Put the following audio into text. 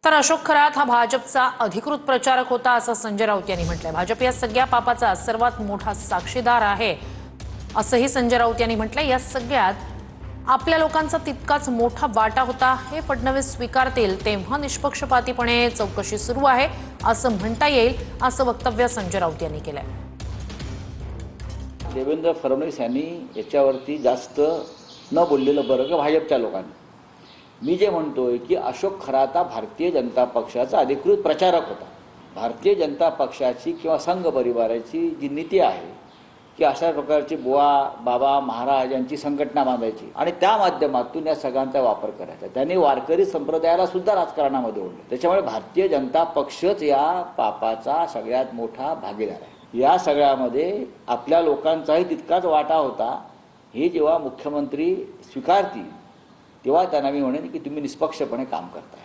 तर अशोक खरात हा भाजपचा अधिकृत प्रचारक होता असं संजय राऊत यांनी म्हटलंय। भाजप या सगळ्या पापाचा सर्वात मोठा साक्षीदार आहे असंही संजय राऊत यांनी म्हटलंय। या सगळ्यात आपल्या लोकांचा तितकाच मोठा वाटा होता, हे फडणवीस स्वीकारतील तेव्हा निष्पक्षपातीपणे चौकशी सुरू आहे असं म्हणता येईल, असं वक्तव्य संजय राऊत यांनी केलंय। देवेंद्र फडणवीस यांनी याच्यावरती जास्त न बोललेलं बरं का भाजपच्या लोकांनी। मी जे म्हणतोय की अशोक खरात भारतीय जनता पक्षाचा अधिकृत प्रचारक होता। भारतीय जनता पक्षाची किंवा संघ परिवाराची जी नीती आहे की अशा प्रकारची बुवा बाबा महाराज यांची संघटना बांधायची आणि त्या माध्यमातून या सगळ्यांचा वापर करायचा। त्यांनी वारकरी संप्रदायाला सुद्धा राजकारणामध्ये ओढलं। त्याच्यामुळे भारतीय जनता पक्षच या पापाचा सगळ्यात मोठा भागीदार आहे। या सगळ्यामध्ये आपल्या लोकांचाही तितकाच वाटा होता। हे जेव्हा मुख्यमंत्री स्वीकारतील तेव्हा त्यांना मी म्हणेन की तुम्ही निष्पक्षपणे काम करताय।